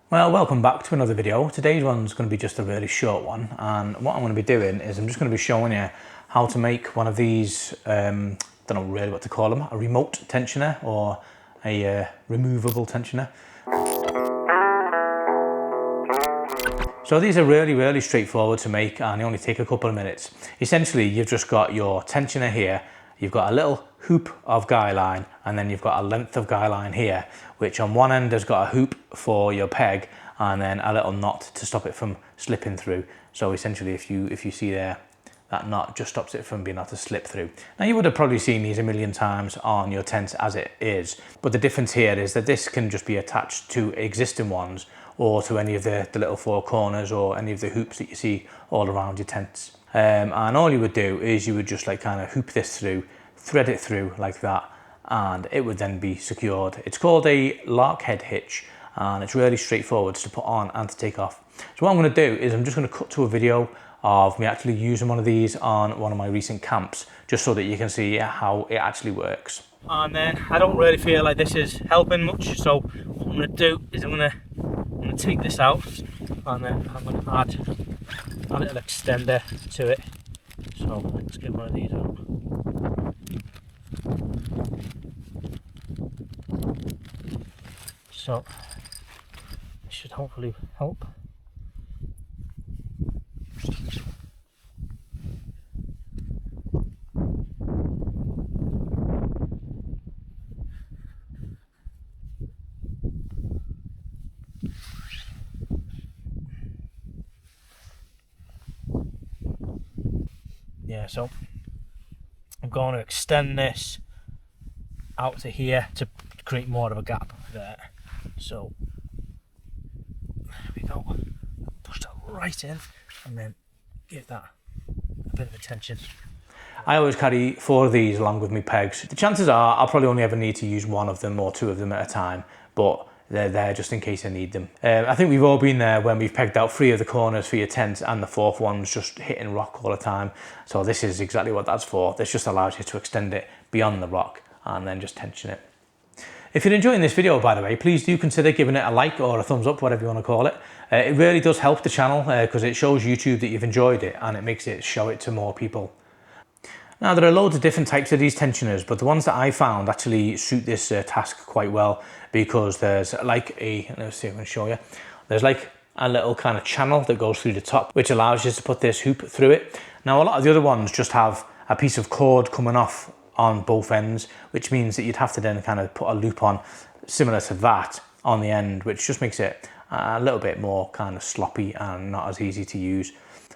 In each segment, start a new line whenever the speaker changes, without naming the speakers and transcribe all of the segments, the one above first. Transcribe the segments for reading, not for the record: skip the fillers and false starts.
Well, welcome back to another video. Today's one's going to be just a really short one, and what I'm going to be doing is I'm just going to be showing you how to make one of these, don't know really what to call them, a remote tensioner or a removable tensioner. So these are really straightforward to make and they only take a couple of minutes. Essentially, you've just got your tensioner here, you've got a little hoop of guy line, and then you've got a length of guy line here, which on one end has got a hoop for your peg and then a little knot to stop it from slipping through. So essentially, if you see there, that knot just stops it from being able to slip through. Now you would have probably seen these a million times on your tent as it is, but the difference here is that this can just be attached to existing ones or to any of the little four corners or any of the hoops that you see all around your tents. And all you would do is you would just like kind of hoop this through, thread it through like that, and it would then be secured. It's called a lark head hitch, and it's really straightforward to put on and to take off. So what I'm going to do is I'm just going to cut to a video of me actually using one of these on one of my recent camps, just so that you can see how it actually works. And then I don't really feel like this is helping much, so what I'm going to do is I'm going to take this out, and then I'm going to add a little extender to it. So let's get one of these out. So it should hopefully help. Yeah, so I'm going to extend this out to here to create more of a gap there. So there we go. Push that right in and then give that a bit of attention. I always carry 4 of these along with my pegs. The chances are I'll probably only ever need to use 1 of them or 2 of them at a time, but they're there just in case I need them. I think we've all been there when we've pegged out 3 of the corners for your tent and the 4th one's just hitting rock all the time. So this is exactly what that's for. This just allows you to extend it beyond the rock and then just tension it. If you're enjoying this video, by the way, please do consider giving it a like or a thumbs up, whatever you want to call it. It really does help the channel because it shows YouTube that you've enjoyed it and it makes it show it to more people. Now there are loads of different types of these tensioners, but the ones that I found actually suit this task quite well because there's like let's see if I can show you, there's like a little kind of channel that goes through the top which allows you to put this hoop through it. Now a lot of the other ones just have a piece of cord coming off on both ends, which means that you'd have to then kind of put a loop on similar to that on the end, which just makes it a little bit more kind of sloppy and not as easy to use.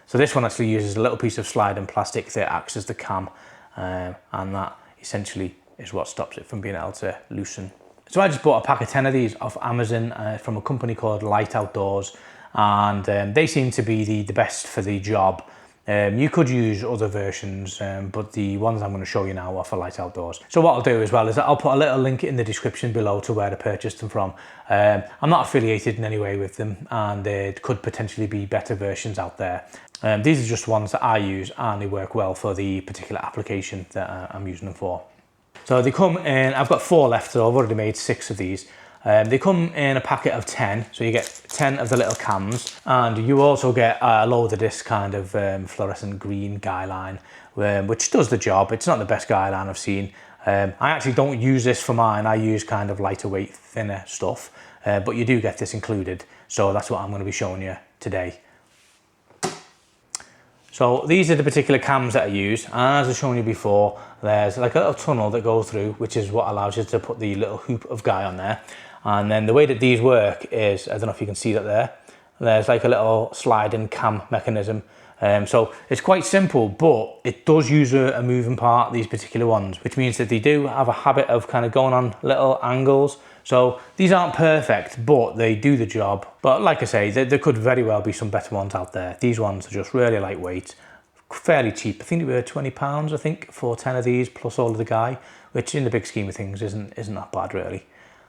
So this one actually uses a little piece of sliding plastic that acts as the cam, and that essentially is what stops it from being able to loosen. So I just bought a pack of 10 of these off Amazon from a company called Light Outdoors, and they seem to be the best for the job. You could use other versions, but the ones I'm going to show you now are for Light Outdoors. So what I'll do as well is I'll put a little link in the description below to where to purchase them from. I'm not affiliated in any way with them, and there could potentially be better versions out there. These are just ones that I use and they work well for the particular application that I'm using them for. So they come in, I've got 4 left, so I've already made 6 of these. They come in a packet of 10, so you get 10 of the little cams, and you also get a load of this kind of fluorescent green guy line, which does the job. It's not the best guy line I've seen. I actually don't use this for mine, I use kind of lighter weight, thinner stuff, but you do get this included, so that's what I'm going to be showing you today. So these are the particular cams that I use, and as I've shown you before, there's like a little tunnel that goes through, which is what allows you to put the little hoop of guy on there. And then the way that these work is, I don't know if you can see that there, there's like a little sliding cam mechanism. So it's quite simple, but it does use a moving part, these particular ones, which means that they do have a habit of kind of going on little angles. So these aren't perfect, but they do the job. But like I say, there could very well be some better ones out there. These ones are just really lightweight, fairly cheap. I think they were £20, I think, for 10 of these, plus all of the guy, which in the big scheme of things isn't that bad really.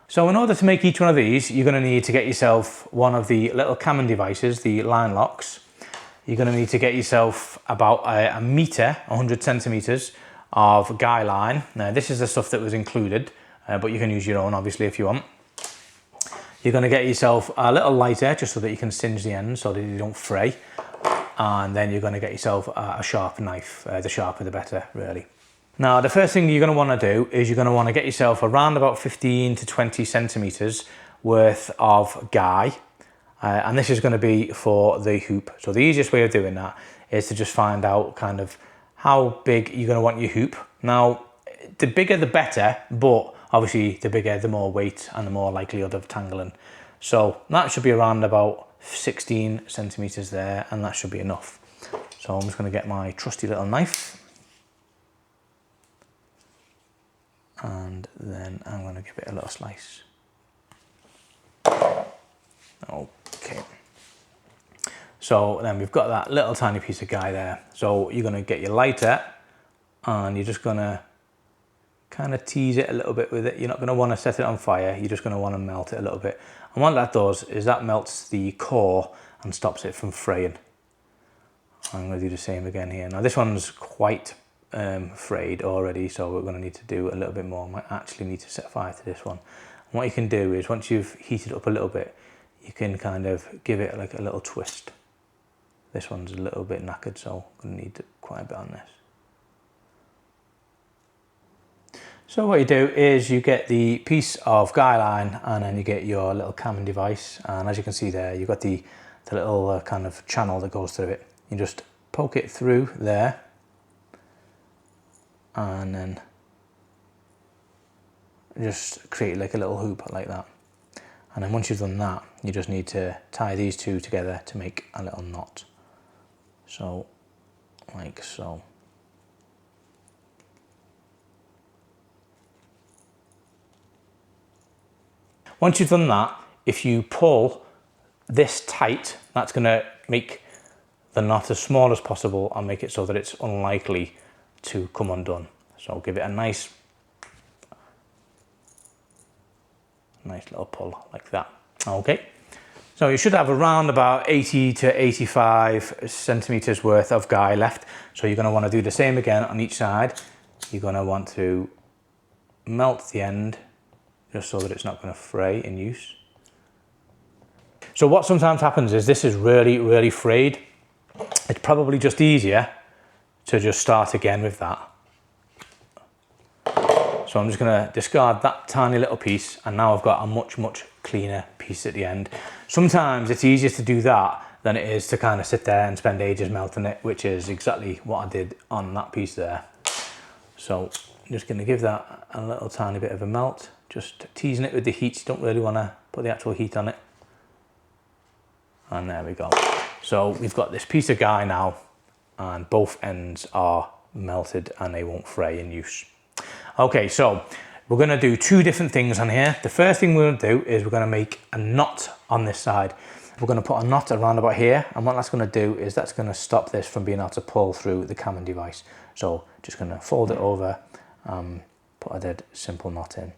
So in order to make each one of these, you're going to need to get yourself one of the little camming devices, the line locks. You're going to need to get yourself about a meter, 100 centimeters of guy line. Now this is the stuff that was included, but you can use your own obviously if you want. You're going to get yourself a little lighter just so that you can singe the ends so that you don't fray. And then you're going to get yourself a sharp knife. The sharper the better, really. Now, the first thing you're going to want to do is you're going to want to get yourself around about 15 to 20 centimeters worth of guy. And this is going to be for the hoop. So the easiest way of doing that is to just find out kind of how big you're going to want your hoop. Now, the bigger the better, but obviously the bigger the more weight and the more likelihood of tangling. So that should be around about 16 centimeters there, and that should be enough. So I'm just going to get my trusty little knife, and then I'm going to give it a little slice. Okay. So then we've got that little tiny piece of guy there. So you're going to get your lighter and you're just going to kind of tease it a little bit with it. You're not going to want to set it on fire. You're just going to want to melt it a little bit. And what that does is that melts the core and stops it from fraying. I'm going to do the same again here. Now this one's quite frayed already, so we're going to need to do a little bit more. I might actually need to set fire to this one. And what you can do is once you've heated up a little bit, you can kind of give it like a little twist. This one's a little bit knackered, so I'm going to need quite a bit on this. So what you do is you get the piece of guy line and then you get your little camming device, and as you can see there, you've got the little kind of channel that goes through it. You just poke it through there and then just create like a little hoop like that. And then once you've done that, you just need to tie these two together to make a little knot. So, like so. Once you've done that, if you pull this tight, that's going to make the knot as small as possible and make it so that it's unlikely to come undone. So give it a nice little pull like that. Okay, so you should have around about 80 to 85 centimeters worth of guy left. So you're going to want to do the same again on each side. You're going to want to melt the end just so that it's not going to fray in use. So what sometimes happens is this is really frayed. It's probably just easier to just start again with that. So I'm just going to discard that tiny little piece, and now I've got a much cleaner piece at the end. Sometimes it's easier to do that than it is to kind of sit there and spend ages melting it, which is exactly what I did on that piece there. So I'm just going to give that a little tiny bit of a melt, just teasing it with the heat. You don't really want to put the actual heat on it. And there we go. So we've got this piece of guy now, and both ends are melted and they won't fray in use. Okay, so we're going to do two different things on here. The first thing we're going to do is we're going to make a knot on this side. We're going to put a knot around about here, and what that's going to do is that's going to stop this from being able to pull through the camming device. So just going to fold it over, put a dead simple knot in.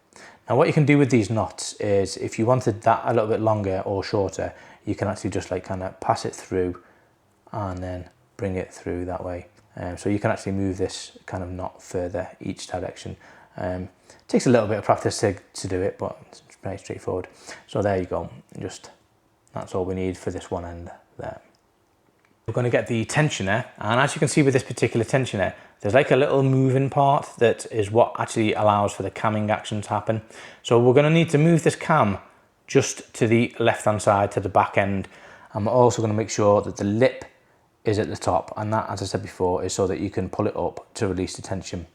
Now what you can do with these knots is if you wanted that a little bit longer or shorter, you can actually just like kind of pass it through and then bring it through that way. So you can actually move this kind of knot further each direction. It takes a little bit of practice to do it, but it's very straightforward. So there you go. Just that's all we need for this one end there. We're going to get the tensioner, and as you can see with this particular tensioner, there's like a little moving part that is what actually allows for the camming action to happen. So we're going to need to move this cam just to the left hand side, to the back end, and we're also going to make sure that the lip is at the top, and that, as I said before, is so that you can pull it up to release the tension.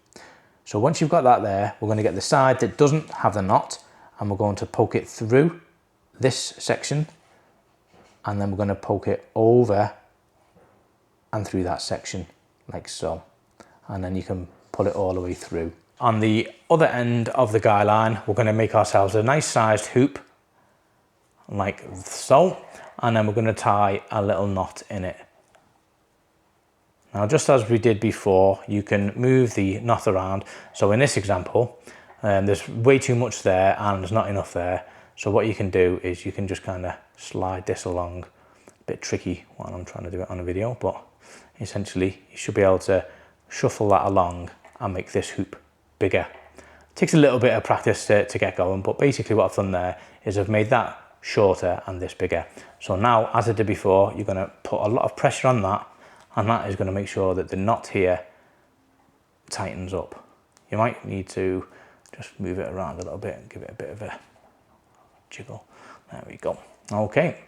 So once you've got that there, we're going to get the side that doesn't have the knot, and we're going to poke it through this section, and then we're going to poke it over and through that section like so, and then you can pull it all the way through. On the other end of the guy line, we're going to make ourselves a nice sized hoop like so, and then we're going to tie a little knot in it. Now, just as we did before, you can move the knot around. So in this example, there's way too much there and there's not enough there. So what you can do is you can just kind of slide this along. A bit tricky while I'm trying to do it on a video, but essentially you should be able to shuffle that along and make this hoop bigger. It takes a little bit of practice to get going, but basically what I've done there is I've made that
shorter and this bigger. So now, as I did before, you're going to put a lot of pressure on that, and that is going to make sure that the knot here tightens up. You might need to just move it around a little bit and give it a bit of a jiggle. There we go. Okay,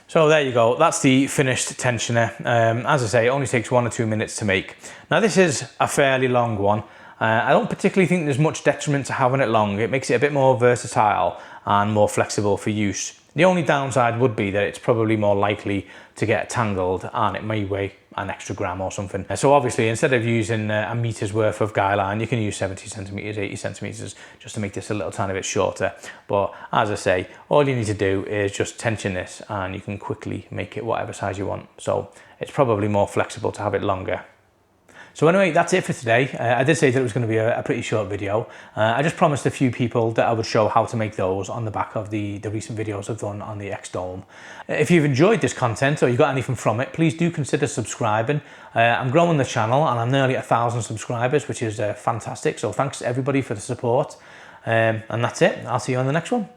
so there you go. That's the finished tensioner. As I say, it only takes 1 or 2 minutes to make. Now this is a fairly long one. I don't particularly think there's much detriment to having it long. It makes it a bit more versatile and more flexible for use. The only downside would be that it's probably more likely to get tangled, and it may weigh an extra gram or something. So obviously, instead of using a meter's worth of guy line, you can use 70 centimeters, 80 centimeters, just to make this a little tiny bit shorter. But as I say, all you need to do is just tension this, and you can quickly make it whatever size you want. So it's probably more flexible to have it longer. So anyway, that's it for today. I did say that it was going to be a pretty short video. I just promised a few people that I would show how to make those on the back of the recent videos I've done on the X-Dome. If you've enjoyed this content or you got anything from it, please do consider subscribing. I'm growing the channel and I'm nearly 1,000 subscribers, which is fantastic. So thanks to everybody for the support. And that's it. I'll see you on the next one.